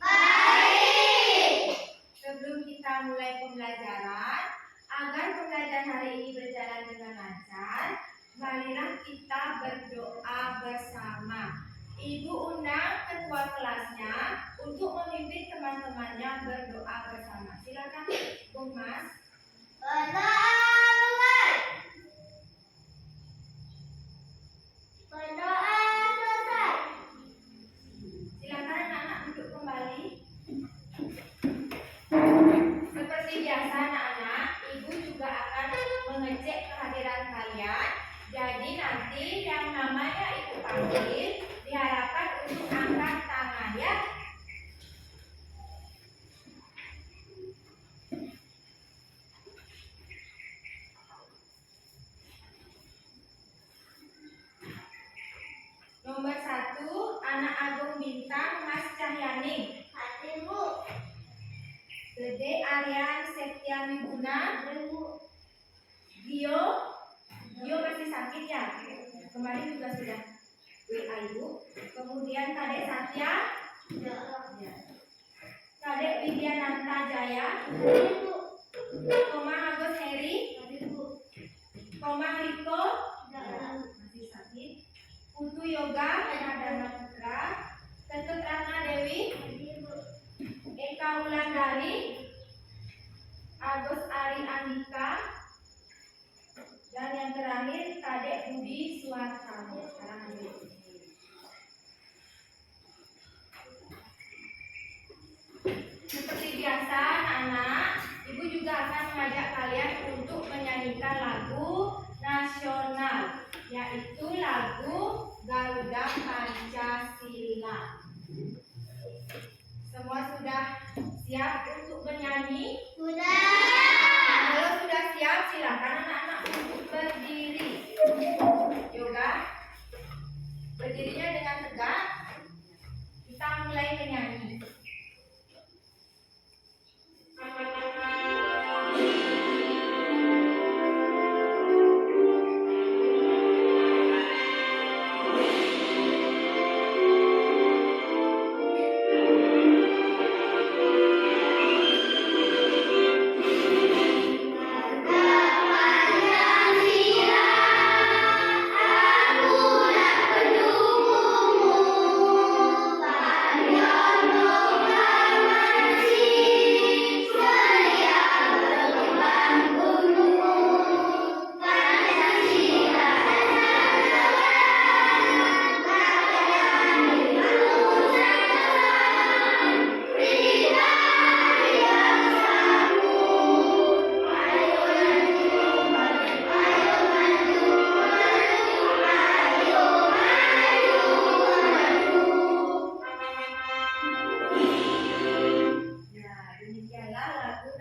Baik. Sebelum kita mulai pembelajaran, agar pembelajaran hari ini berjalan dengan lancar, marilah kita berdoa bersama. Ibu undang ketua kelasnya untuk memimpin teman-temannya berdoa bersama. Silakan, Bung Mas. Berdoa mulai. Berdoa selesai. Silakan anak-anak duduk kembali. Seperti biasa anak-anak, ibu juga akan mengecek kehadiran kalian. Jadi nanti yang namanya ibu panggil diharapkan untuk angkat tangan ya. Nomor 1, anak Agung Bintang Mas Cahyaning. Hadir, Bu. Dede Aryan Setia Wiguna. Gio masih sakit ya? Kemarin juga sudah WA ibu. Kemudian Kadek Satya. Ya. Kadek Widyananta Jaya. Komang Agus Heri. Komang Riko. Masih sakit. Putu Yoga Pradana Putra. Ketut Ratna Dewi. Eka Wulandari. Agus Ari Andika. Dan yang terakhir Kadek Budi Suwartano. Sekarang ambil ini. Seperti biasa anak-anak, ibu juga akan mengajak kalian untuk menyanyikan lagu nasional, yaitu lagu Garuda Pancasila. Semua sudah siap untuk menyanyi? Sudah. Kalau sudah siap, silakan anak-anak untuk berdiri. Yoga, berdirinya dengan tegak. Kita mulai menyanyi.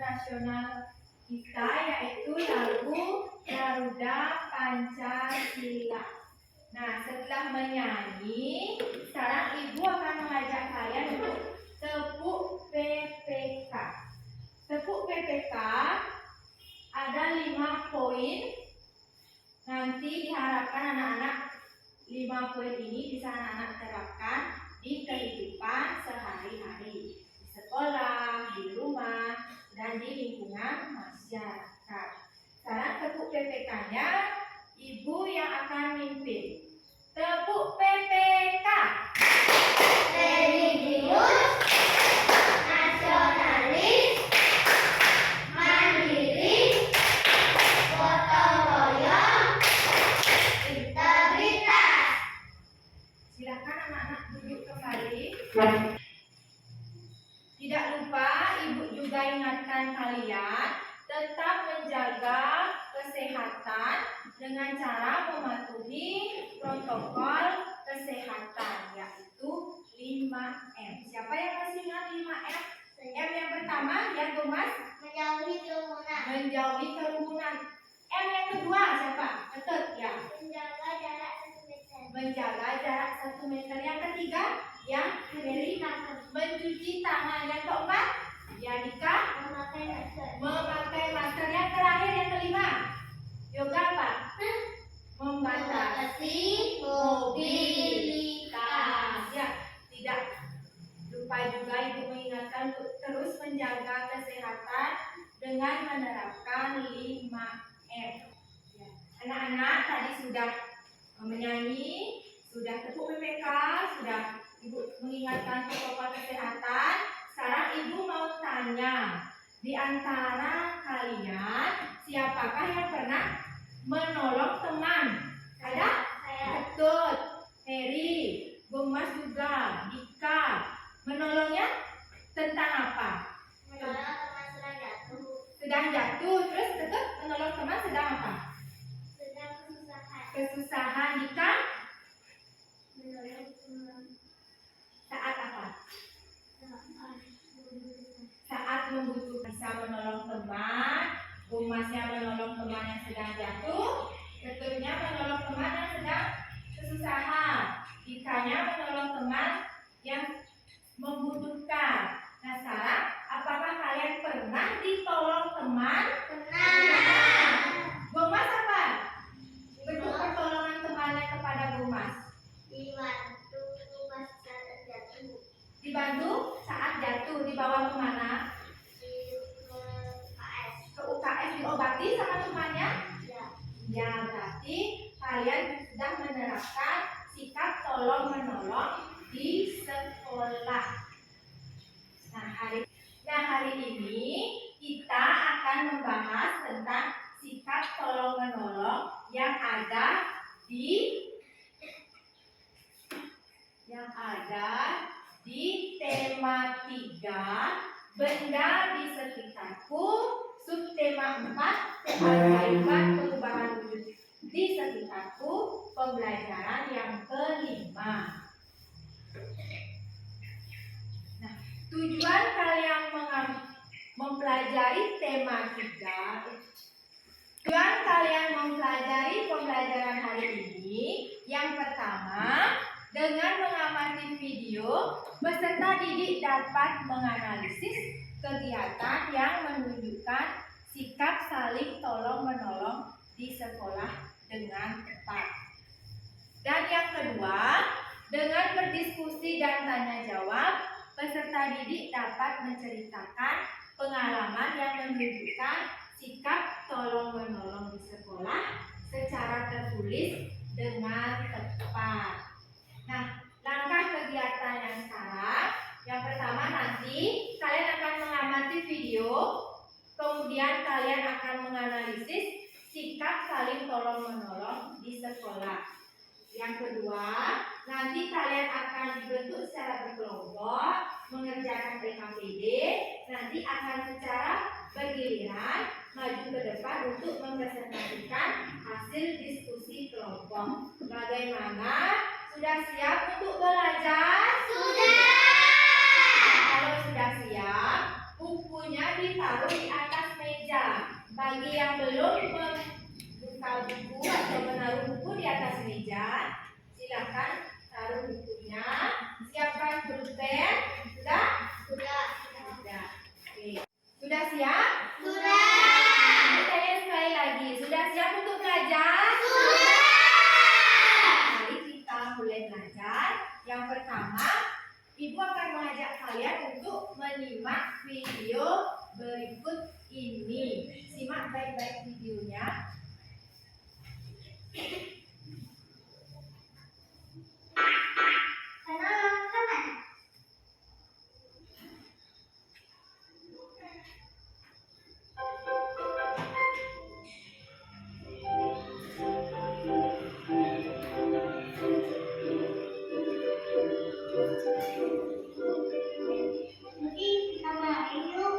Nasional kita, yaitu lagu Garuda Pancasila. Nah, setelah menyanyi, sekarang ibu akan mengajak kalian untuk tepuk PPK. Tepuk PPK ada 5 poin. Nanti diharapkan anak-anak 5 poin ini bisa anak-anak terapkan di kehidupan sehari-hari, di sekolah, di rumah, dan di lingkungan masyarakat. Sekarang tepuk PPK-nya ibu yang akan mimpin. Tepuk PPK. Religius, nasionalis, mandiri, gotong royong, integritas. Silakan anak-anak duduk kembali. Tidak lupa ibu juga ingatkan kalian tetap menjaga kesehatan dengan cara mematuhi protokol kesehatan, yaitu 5M. Siapa yang masih ingat 5M? M yang pertama ya Thomas? Menjauhi kerumunan. Menjauhi kerumunan. M yang kedua siapa? Ketut ya. Menjaga jarak 1 meter. Menjaga jarak 1 meter. Yang ketiga ya Mary? Mencuci tangan. Yang keempat ya Dika? Memakai masker. Memakai masker. Yang terakhir yang kelima Yoga apa? Membatasi mobilitas. Ya, tidak lupa juga diingatkan untuk terus menjaga kesehatan dengan menerapkan 5M. Ya. Anak-anak tadi sudah menyanyi, sudah tepuk PPK, sudah Ibu mengingatkan protokol kesehatan. Sekarang Ibu mau tanya, di antara kalian siapakah yang pernah menolong teman? Ada? Saya. Betul. Heri, Gomas juga, Dika. Menolongnya tentang apa? Menolong teman sedang jatuh. Sedang jatuh, terus tetap menolong teman sedang apa? Sedang kesusahan. Kesusahan. Dika Menolong teman saat apa? saat Saat membutuhkan. Bisa menolong teman. Gomasnya menolong teman yang sedang jatuh. Tetapnya menolong teman yang sedang kesusahan. Dikanya menolong teman yang membutuhkan. Nah sekarang, apakah kalian pernah ditolong teman? Pernah. Gomas apa? Bentuk pertolongan temannya kepada Gomas. Dibantu pas saat jatuh. Dibantu saat jatuh, dibawa kemana? Di KS. Ke UKS, diobati sama temannya? Ya. Ya, berarti kalian sudah menerapkan sikap tolong menolong di sekolah. Nah hari ini kita akan membahas tentang sikap tolong menolong yang ada di tema 3, benda di sekitarku, subtema 4, keajaiban perubahan wujud di sekitarku, pembelajaran yang kelima. Nah, tujuan kalian mempelajari tema 3, tujuan kalian mempelajari pembelajaran hari ini, yang pertama, dengan mengamati video, peserta didik dapat menganalisis kegiatan yang menunjukkan sikap saling tolong-menolong di sekolah dengan tepat. Dan yang kedua, dengan berdiskusi dan tanya jawab, peserta didik dapat menceritakan pengalaman yang menunjukkan sikap tolong-menolong di sekolah secara tertulis dengan tepat. Nah, langkah kegiatan yang sekarang, yang pertama nanti kalian akan mengamati video, kemudian kalian akan menganalisis sikap saling tolong-menolong di sekolah. Yang kedua, nanti kalian akan dibentuk secara berkelompok, mengerjakan PKPD, nanti akan secara bergiliran maju ke depan untuk mempresentasikan hasil diskusi kelompok. Bagaimana? Sudah siap untuk belajar? Sudah. Kalau sudah siap, bukunya ditaruh di atas meja. Bagi yang belum membuka buku atau menaruh buku di atas meja, silakan taruh bukunya. Siapkan pulpen. Sudah? Sudah. Sudah. Oke. Sudah siap? Sudah. Saya sekali lagi. Sudah siap untuk belajar? Sudah. Mari kita mulai belajar. Yang pertama, Ibu akan mengajak kalian untuk menyimak video berikut ini. Simak baik-baik videonya. Kanan, kanan. Jadi kita main yuk.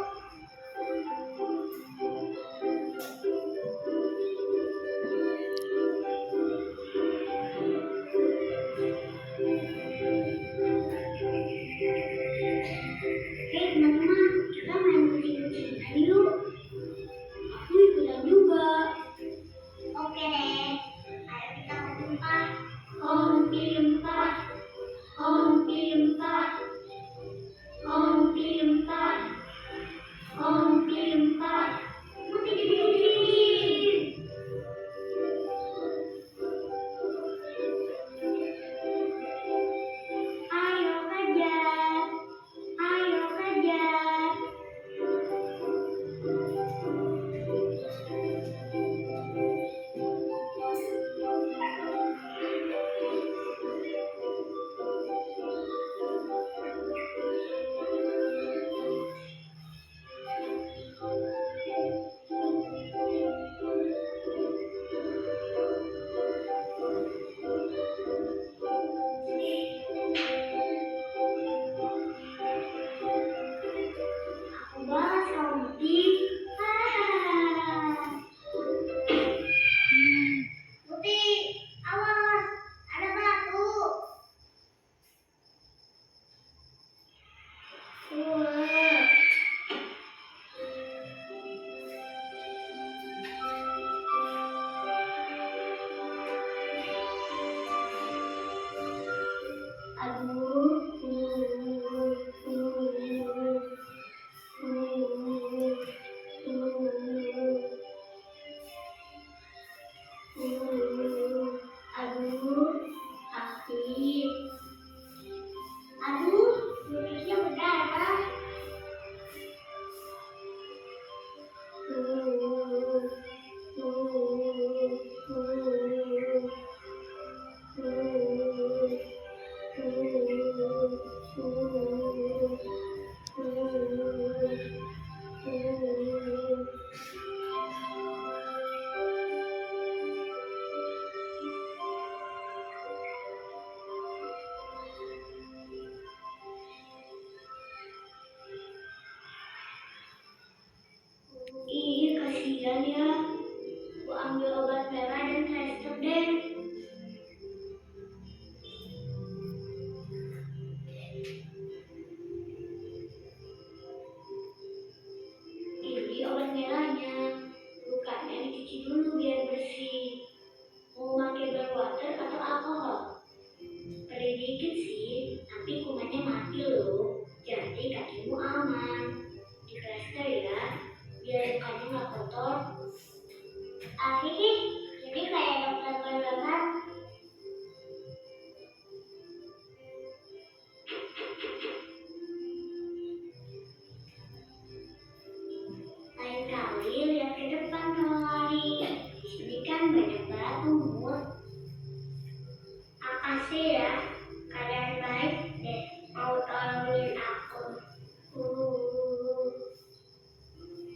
Makasih ya, kalian baik deh mau tolongin aku.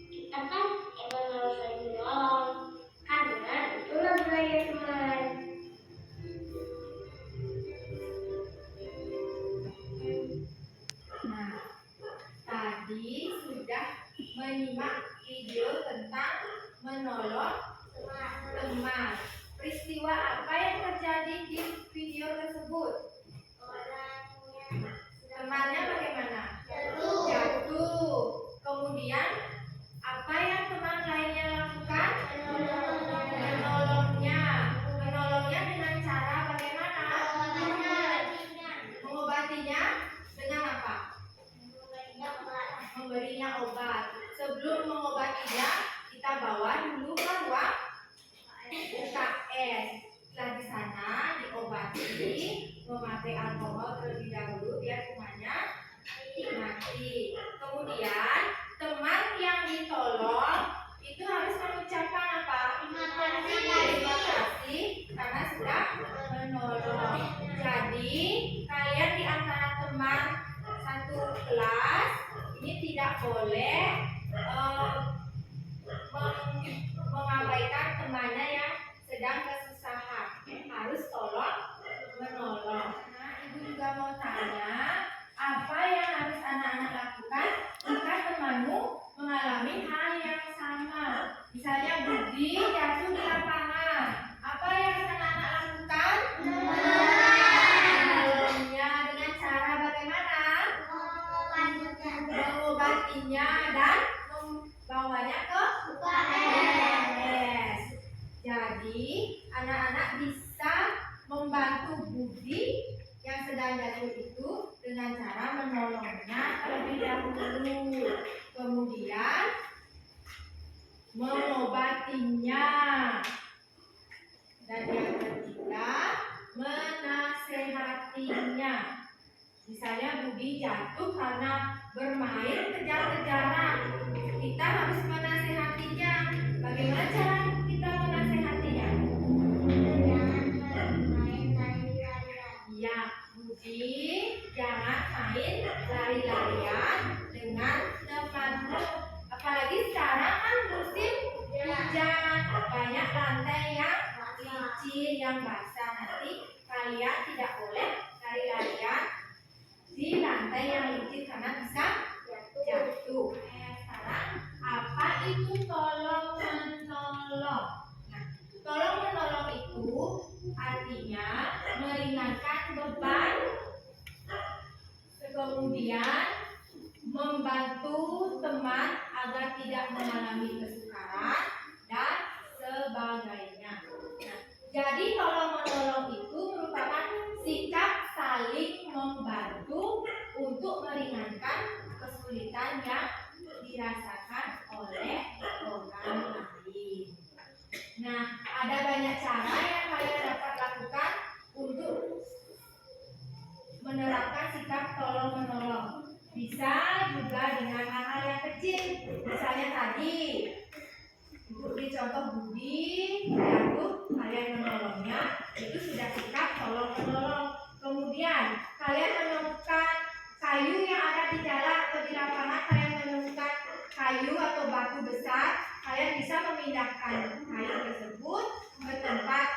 Kita kan emang harus saling menolong, karena itulah budaya teman. Nah, tadi sudah menyimak video tentang menolong teman. Peristiwa apa yang terjadi di video tersebut? Temannya bagaimana? Jatuh. Kemudian apa yang teman lainnya lakukan? Menolongnya. Menolongnya dengan cara bagaimana? Mengobatinya dengan apa? Memberinya obat. Sebelum mengobatinya, kita bawa dulu ke ruang UKS. Setelah di sana diobati, memakai alkohol terlebih dahulu biar kumannya mati. Kemudian teman yang ditolong itu harus mengucapkan apa? Terima kasih karena sudah menolong. Jadi kalian di antara teman satu kelas ini tidak boleh mengabaikan temannya yang sedang kesusahan. Harus tolong menolong. Nah, ibu juga mau tanya, apa yang harus anak-anak lakukan jika temanmu mengalami hal yang sama? Misalnya Budi jatuh di lapangan. Apa yang harus anak-anak lakukan? Menolongnya dengan cara bagaimana? Mengobatinya dan membawanya ke UKS. Jadi anak-anak bisa membantu Budi yang sedang jatuh itu dengan cara menolongnya terlebih dahulu, kemudian mengobatinya, dan yang ketiga menasehatinya. Misalnya Budi jatuh karena bermain kejar-kejaran, kita harus menasehatinya. Bagaimana cara kita menasehatinya? Ya, Budi, jangan main lari-larian dengan temanmu. Apalagi sekarang kan musim hujan, banyak lantai yang licin, yang basah. Nanti kalian tidak boleh lari-larian di lantai yang licin karena bisa jatuh. Sekarang apa itu tolong menolong? Nah, tolong menolong itu artinya meringankan beban, kemudian membantu teman agar tidak mengalami kesukaran dan sebagainya. Nah, jadi tolong menolong itu merupakan sikap saling membantu untuk meringankan kesulitan yang dirasakan oleh orang lain. Nah, ada banyak cara yang kalian dapat lakukan untuk menerapkan sikap tolong menolong. Bisa juga dengan hal-hal yang kecil. Misalnya tadi, untuk dicontoh Budi jatuh, kalian menolongnya, itu sudah sikap tolong menolong. Kemudian kalian menemukan kayu yang ada di jalan atau di lapangan, kalian menemukan kayu atau batu besar, kalian bisa memindahkan kayu tersebut ke tempat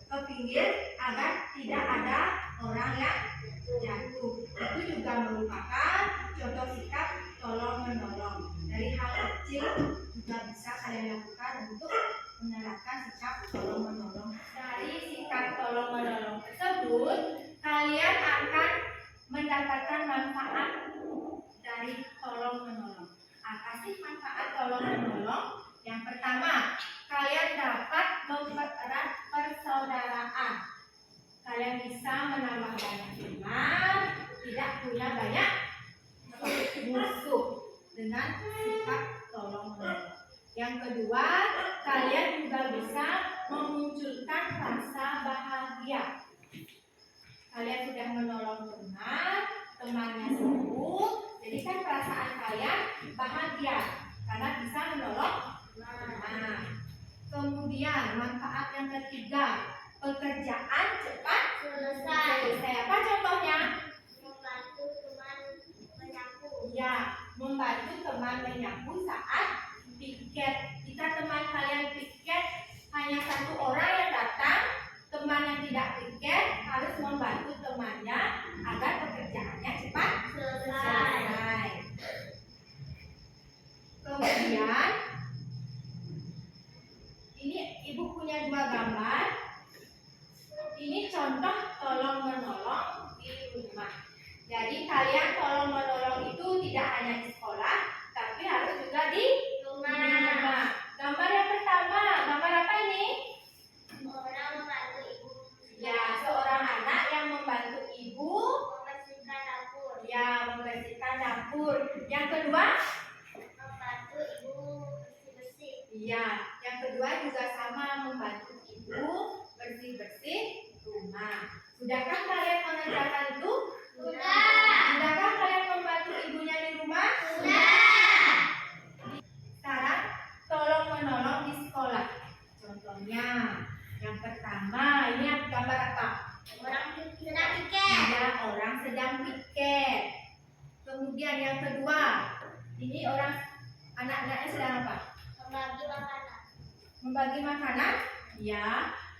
ke pinggir agar tidak ada orang yang jatuh. Itu juga merupakan contoh sikap tolong menolong. Dari hal kecil juga bisa kalian lakukan untuk menerapkan sikap tolong menolong. Dari sikap tolong menolong tersebut, kalian akan mendapatkan manfaat dari tolong menolong. Apa sih manfaat tolong menolong? Yang pertama, kalian dapat mempererat persaudaraan. Kalian bisa menambah banyak teman, tidak punya banyak musuh dengan sikap tolong menolong. Yang kedua, kalian juga bisa memunculkan rasa bahagia. Kalian sudah menolong teman, temannya sembuh, jadi kan perasaan kalian bahagia karena bisa menolong teman. Kemudian manfaat yang ketiga, pekerjaan cepat Selesai. selesai. Apa contohnya? Membantu teman menyapu. Ya, membantu teman menyapu saat piket. Jika teman kalian piket hanya satu orang yang datang, teman yang tidak piket harus membantu temannya agar pekerjaannya cepat selesai. Kemudian ini ibu punya dua gambar. Ini contoh tolong menolong di rumah. Jadi kalian tolong menolong itu tidak hanya di sekolah, tapi harus juga di rumah. Gambar yang pertama, gambar apa ini? Orang membantu ibu. Ya, seorang anak yang membantu ibu Membersihkan dapur. ya membersihkan dapur. Yang kedua? Membantu ibu bersih-bersih. Iya, yang kedua juga sama membantu ibu bersih-bersih rumah. Sudahkah kalian mengerjakan itu? Sudah. Sudahkah kalian membantu ibunya di rumah? Sudah. Sekarang tolong menolong di sekolah. Contohnya, yang pertama ini gambar apa? Orang sedang piket. Ya, orang sedang piket. Kemudian yang kedua, ini orang anak-anaknya sedang apa? Membagi makanan. Membagi makanan. Ya,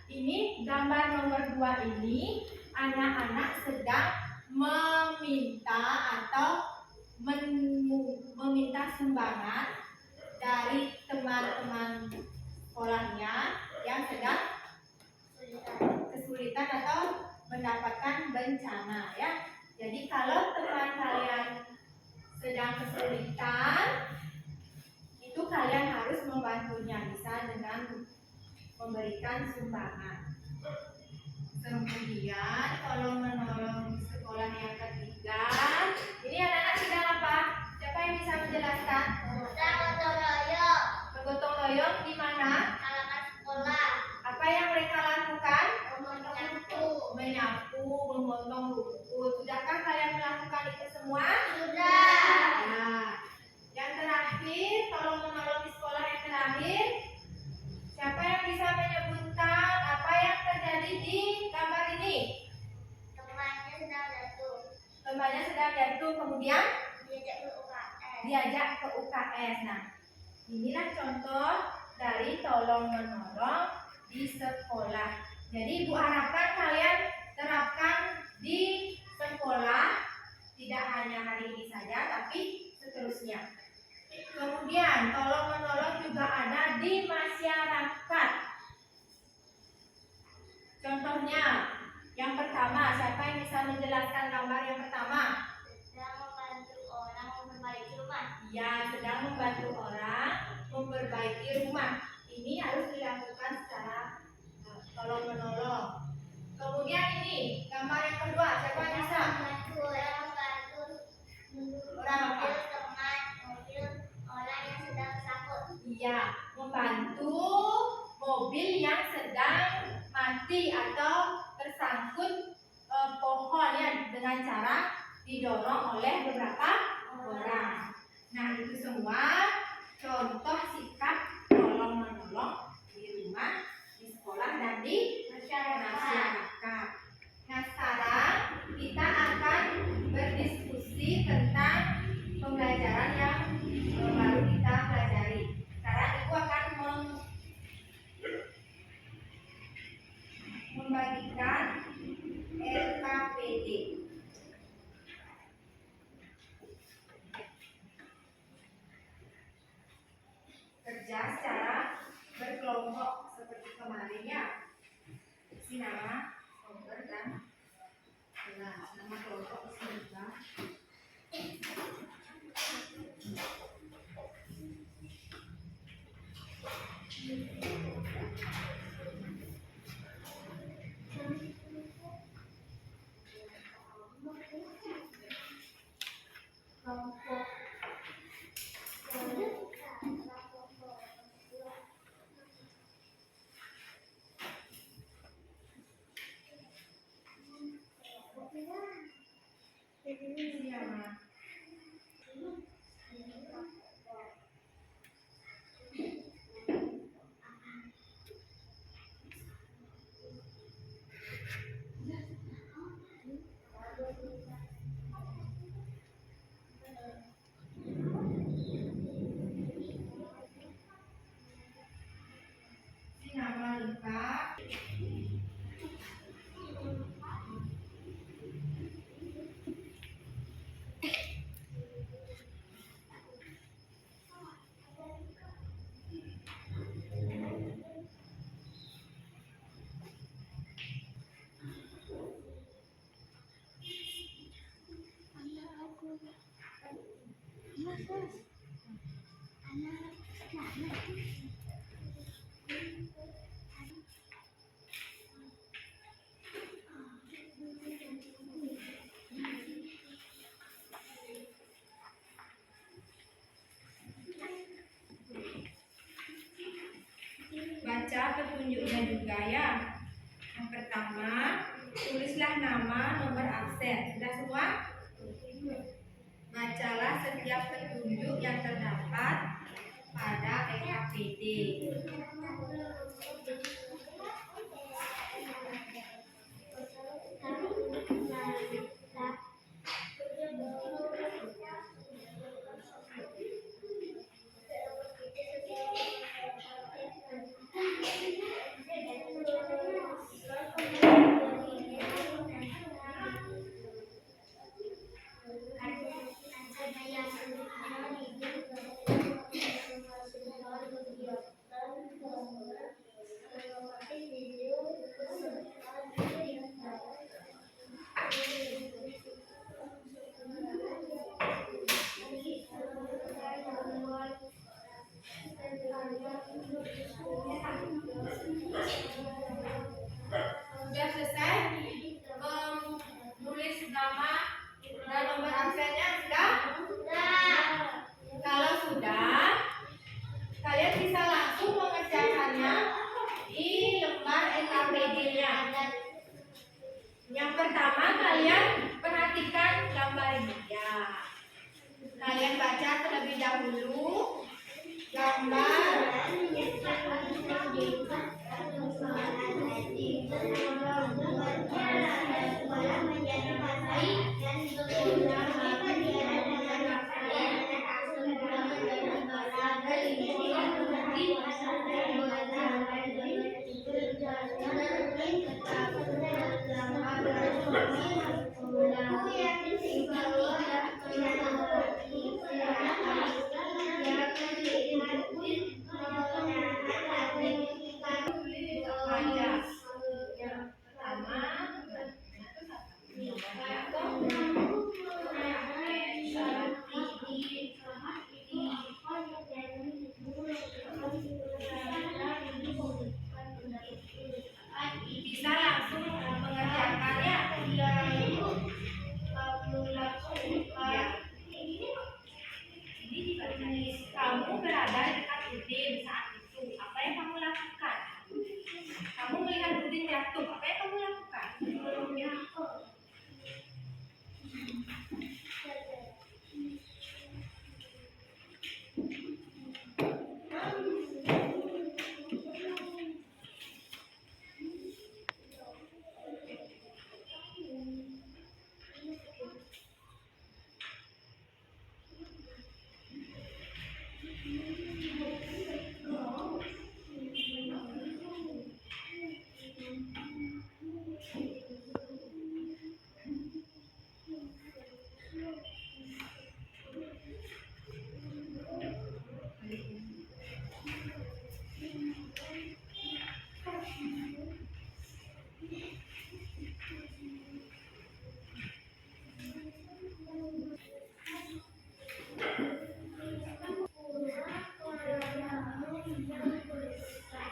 ini gambar nomor 2 ini anak-anak sedang meminta atau meminta sumbangan dari teman-teman sekolahnya yang sedang kesulitan atau mendapatkan bencana ya. Jadi kalau teman kalian sedang kesulitan, itu kalian harus membantunya, bisa dengan memberikan sumbangan. Kemudian tolong menolong di sekolah yang ketiga. Ini anak-anak sedang apa? Siapa yang bisa menjelaskan? Sedang gotong royong. Bergotong royong di mana? Halaman sekolah. Apa yang mereka lakukan? Menyapu. Menyapu, memotong rumput. Sudahkah kalian melakukan itu semua? Sudah. Nah, yang terakhir, tolong menolong di sekolah yang terakhir. Siapa yang bisa menyebutkan apa yang terjadi di gambar ini? Temannya sedang jatuh. Temannya sedang jatuh, kemudian Diajak ke UKS. diajak ke UKS. Nah, inilah contoh dari tolong menolong di sekolah. Jadi Ibu harapkan kalian terapkan di sekolah, tidak hanya hari ini saja, tapi seterusnya. Kemudian tolong menolong juga ada di masyarakat. Contohnya, yang pertama, siapa yang bisa menjelaskan gambar yang pertama? Sedang membantu orang memperbaiki rumah. Ya, sedang membantu orang memperbaiki rumah. Ini harus dilakukan secara tolong menolong. Kemudian ini gambar yang kedua, siapa yang bisa? Membantu orang membantu Orang apa? mobil teman, mobil orang yang sedang sakit. Iya, membantu mobil yang sedang mati atau tersangkut pohon ya, dengan cara didorong oleh beberapa orang. Nah, itu semua contoh sikap tolong menolong di rumah, di sekolah, dan di masyarakat. Nah, sekarang kita akan berdiskusi tentang pembelajaran yang baru kita pelajari. Sekarang Ibu akan membagikan LKPD. Kerja secara berkelompok seperti kemarin ya. Isi nama, nomor, dan kelas. Nama kelompok isi juga. Baca petunjuknya juga ya. Yang pertama, tulislah nama, nomor absen. Sudah semua? Bacalah setiap petunjuk yang terdapat pada PKPD. Sudah selesai menulis nama dan nomor absennya? Sudah? Kalau sudah, kalian bisa langsung mengerjakannya di lembar LKPD-nya. Yang pertama, kalian perhatikan gambar ini ya. Kalian baca terlebih dahulu gambar bisa langsung mengerjakan ya. Kamu berada di dekat Udin saat itu. Apa yang kamu lakukan? Kamu melihat Udin jatuh. Apa yang kamu lakukan?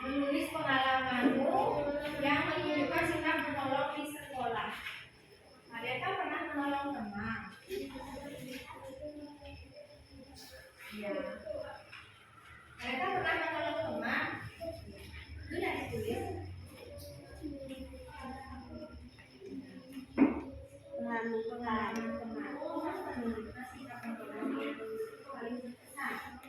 Menulis pengalamanmu yang menunjukkan sikap menolong di sekolah. Kalian kan pernah menolong teman? Iya. Kalian kan pernah menolong teman? Itu yang ditulis. Pengalaman teman. Menunjukkan sikap menolong yang paling besar.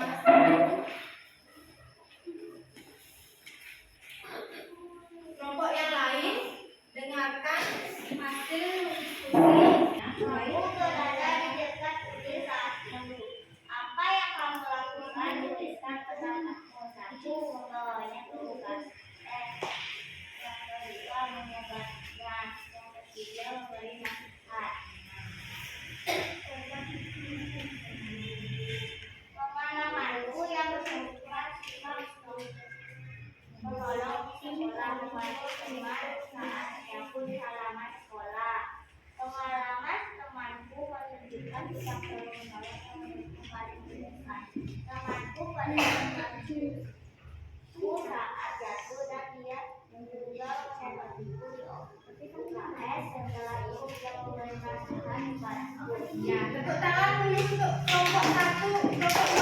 masing-masing. Kelompok yang lain, dengarkan hasil diskusi. Kamu berada di dekat kuil saat itu. Apa yang kamu lakukan? Tuliskan pendapatmu. 1. Membawanya ke UKS. Yang kedua, menyebarnya. Yang ketiga, memberi nasihat. Pengalamanku yang bersangkutan menolong di sekolah, membantu teman saat aku di halaman sekolah. Pengalaman temanku menunjukkan sikap tolong menolong yang mendukung paling berkesan. Temanku pada membantuku saat jatuh dan dia juga membantuku di UKS. Setelah itu dia memberi nasihat kepadaku. Ya, tepuk tangan dulu untuk kelompok 1, kelompok 2.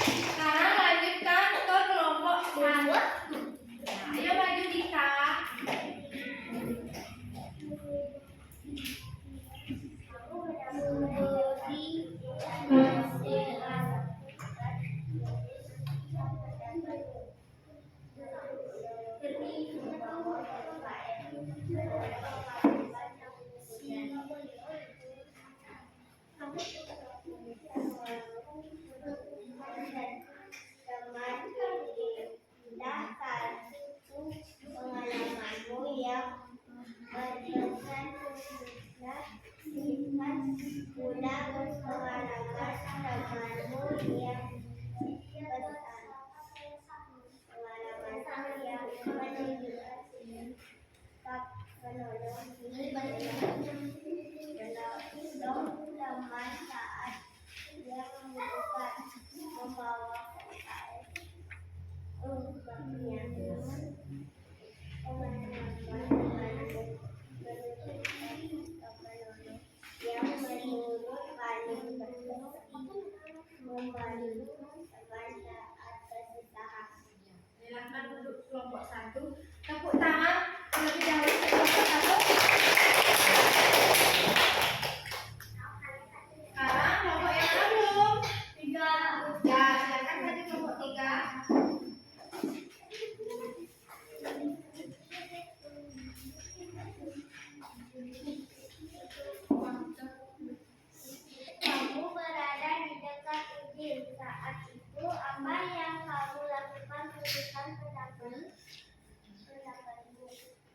Sekarang lanjutkan ke kelompok 1. Nah, ayo maju Dika. Aku benar-benar di pengalamanmu yang berkesan mudah berpengalaman temanmu yang pengalaman yang menunjukkan sikap menolong teman saat dia membutuhkan, membawa UKS umpamanya yang menurut paling berkesan, membantu teman saat kesusahan. Silakan untuk kelompok 1. Tepuk tangan terlebih dahulu untuk kelompok 1. Sekarang kelompok yang mana belum? 3. Ya, silakan maju kelompok 3. Kamu berada di dekat Udin. Saat itu, apa yang kamu lakukan? Tuliskan pendapatmu.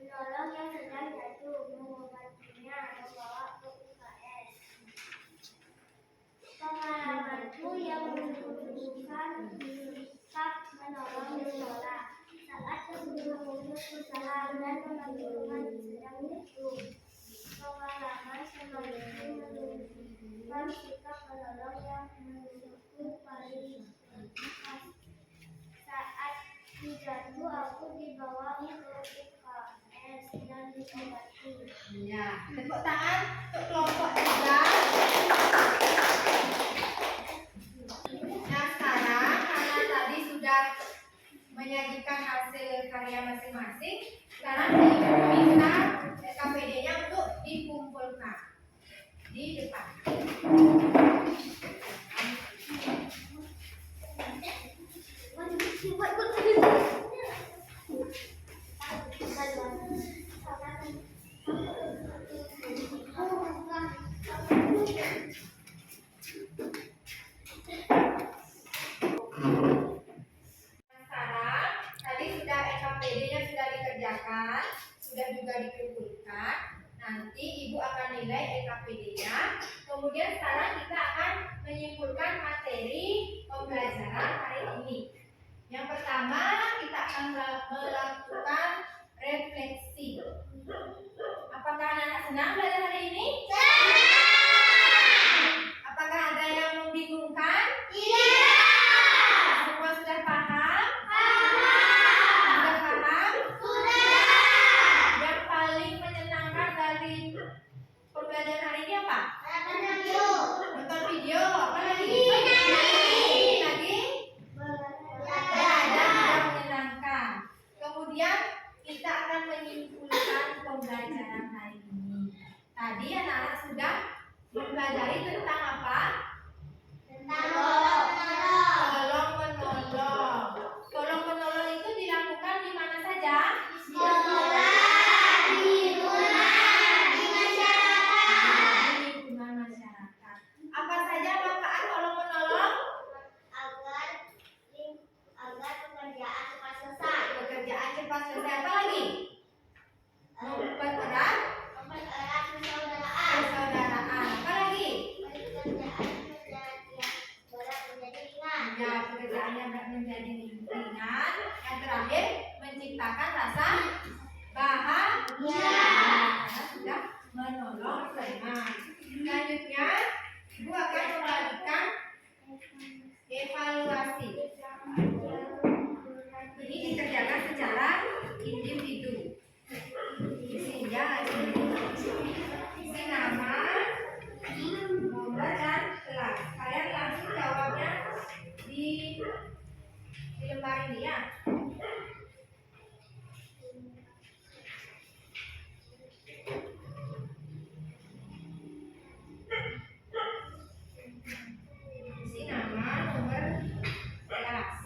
Menolong yang sedang jatuh, mengobatinya, membawa ke UKS. Pengalamanku yang menunjukkan sikap menolong di sekolah. Saat memutus usaha dan membantu teman sedang jatuh. Pengalaman temanku menunjukkan sikap menolong yang menurutku paling berkesan. Saat jatuh, aku dibawa ke UKS dan diobati. Ya, tepuk tangan untuk kelompok 3. Nah, sekarang karena tadi sudah menyajikan hasil karya masing-masing, sekarang saya meminta KPD-nya untuk dikumpulkan di depan. Sekarang tadi sudah EKPD-nya sudah dikerjakan, sudah juga dikumpulkan. Nanti Ibu akan nilai EKPD-nya. Kemudian sekarang kita akan menyimpulkan materi pembelajaran hari ini. Yang pertama kita akan melakukan refleksi. Apakah anak-anak senang belajar hari ini? Apakah ada yang membingungkan? Semua sudah paham? Sudah paham? Yang paling menyenangkan dari pembelajaran hari ini apa? Nonton video. Apa lagi? Lagi? Belajar yang menyenangkan. Kemudian merasa bahagia karena sudah menolong teman. Selanjutnya, Ibu akan membagikan evaluasi. Ini dikerjakan secara individu. Sehingga isi nama, nomor dan kelas. Kalian langsung jawabnya di lembar ini ya. Isi nama, nomor, kelas.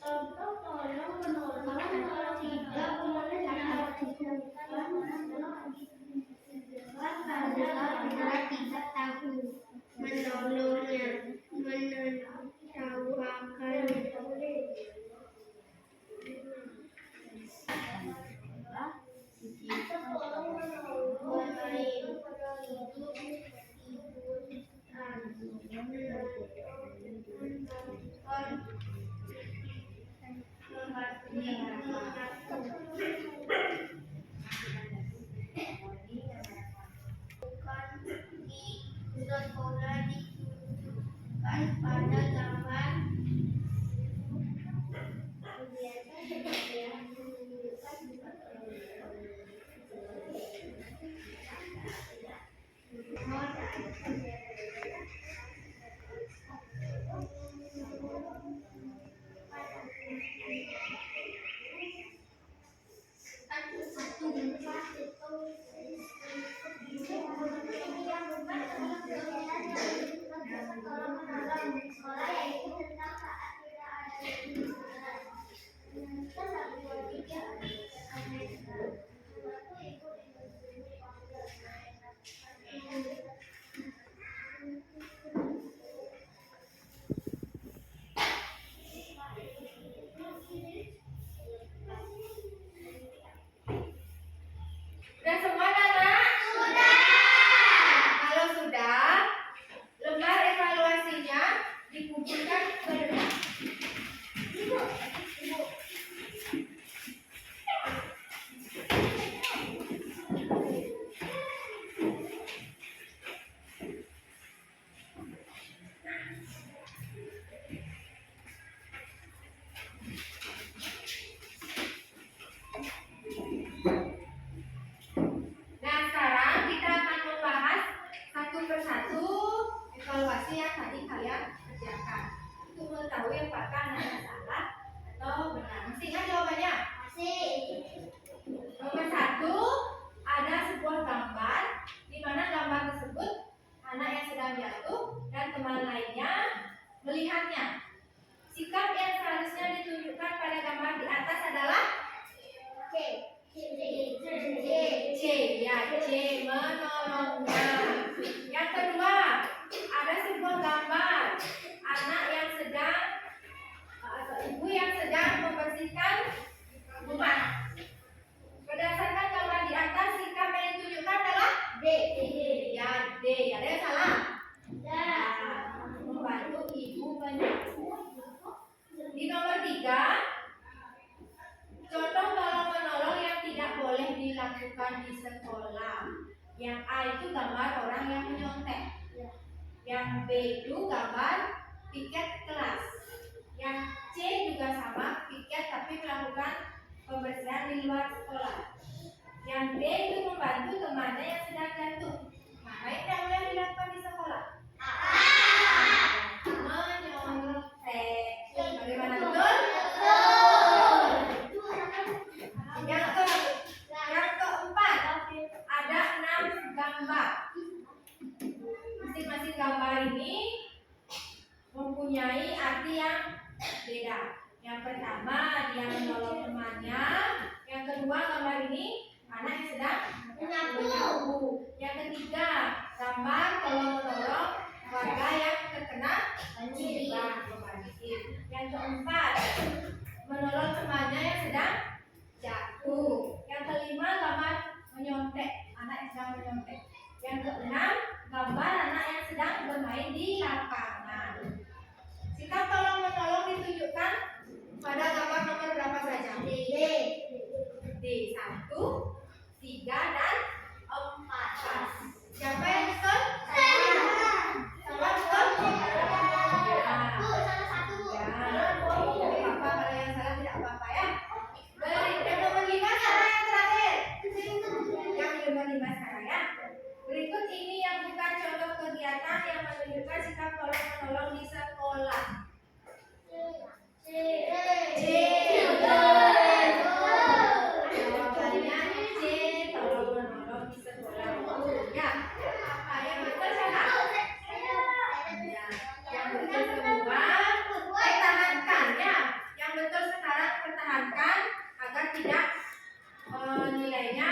Contoh tolong menolong tidak pada tidak tahu menolongnya menertawakan di sekolah ditunjukkan pada gambar sekolah yaitu tentang saat tidak ada Sudah semua anak? Sudah. Kalau sudah, lembar evaluasinya dikumpulkan ke depan. Nah, sekarang kita akan membahas satu persatu evaluasi yang tadi kalian kerjakan untuk mengetahui apakah ada salah atau benar. Masih ingat jawabannya? masih. Nomor satu, ada sebuah gambar di mana gambar tersebut anak yang sedang jatuh dan teman lainnya melihatnya. Sikap yang seharusnya ditunjukkan pada gambar di atas adalah C. C, ya, C menolongnya. Yang kedua, ada sebuah gambar anak yang sedang atau ibu yang sedang membersihkan rumah. Berdasarkan gambar di atas, sikap yang ditunjukkan adalah D. ya, D. Ada yang salah? Nah, Membantu ibu menyapu. Di nomor 3, contoh tolong menolong yang tidak boleh dilakukan di sekolah. Yang A itu gambar orang yang menyontek. Yang B itu gambar piket kelas. Yang C juga sama, piket tapi melakukan pembersihan di luar sekolah. Yang D itu membantu temannya yang sedang jatuh. Maka ini tidak boleh dilakukan di sekolah. Menyontek. Bagaimana betul? Yang keempat, ada 6 gambar. Masing-masing gambar ini mempunyai arti yang beda. Yang pertama, dia menolong temannya. Yang kedua, gambar ini anak yang sedang menyapu. Yang ketiga, gambar tolong menolong warga yang terkena musibah banjir. Yang keempat, menolong temannya yang sedang jatuh. Yang kelima, gambar menyontek, anak yang sedang menyontek. Yang keenam, gambar anak yang sedang bermain di lapangan. Sikap tolong menolong ditunjukkan pada gambar nomor berapa saja? D 1, 3, dan 4. Siapa yang betul? Sama betul? Apa kalau yang salah tidak apa-apa ya. Yang nomor 5 salah yang terakhir. Yang nomor 5 sekarang ya. Berikut ini yang bukan contoh kegiatan yang menunjukkan sikap tolong menolong di sekolah. Jawabannya C, tolong menolong di sekolah. Ya, apa yang betul siapa? Yang betul semua pertahankan ya. Yang betul sekarang pertahankan agar tidak nilainya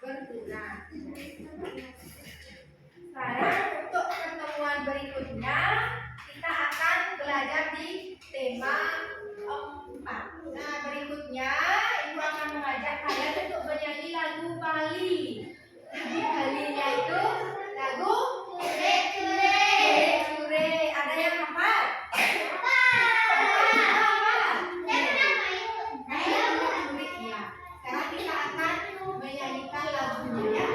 berkurang. Sekarang untuk pertemuan berikutnya kita akan belajar di tema 4. Nah, berikutnya Ibu akan mengajak kalian untuk bernyanyi lagu Bali. Lagu Balinya itu lagu Cure. Ada yang hafal? Sekarang kita akan menyanyikan lagunya ya.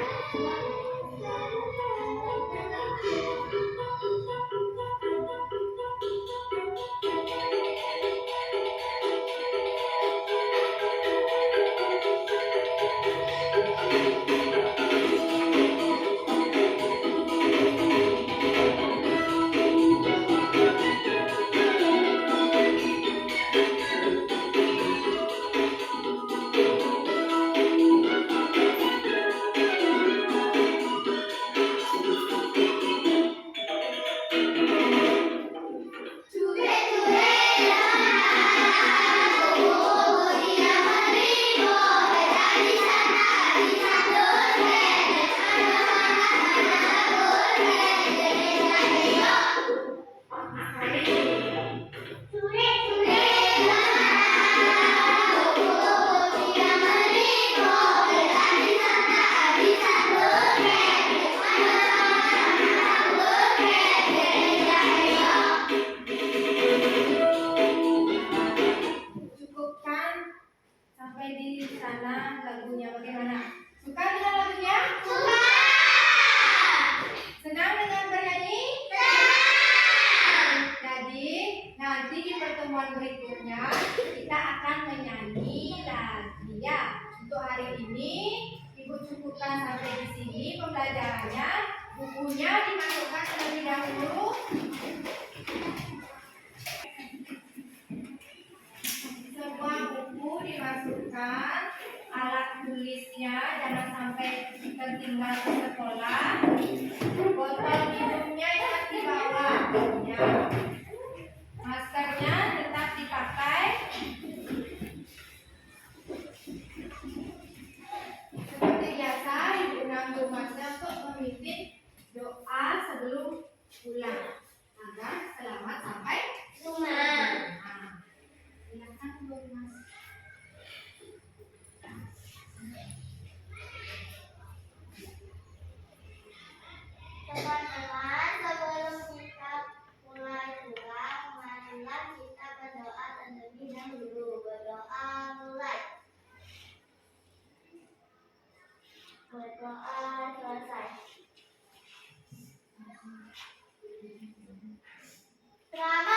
Cukupkan sampai di sana lagunya bagaimana? Suka dengan lagunya? Suka. Senang dengan bernyanyi? Senang. Jadi nanti di pertemuan berikutnya kita akan menyanyi lagi ya. Untuk hari ini Ibu cukupkan sampai di sini pembelajarannya. Bukunya dimasukkan terlebih dahulu. Semua buku dimasukkan, alat tulisnya jangan sampai tertinggal ke sekolah. Botol minumnya yang dibawa, ya. Maskernya tetap dipakai. Seperti biasa, Ibu Nanggu Masnya untuk memimpin doa sebelum pulang agar selamat sampai rumah. Silakan Bu Mas. Teman-teman, sebelum kita mulai pulang, marilah kita berdoa terlebih dahulu. Berdoa mulai. Berdoa selesai. Selamat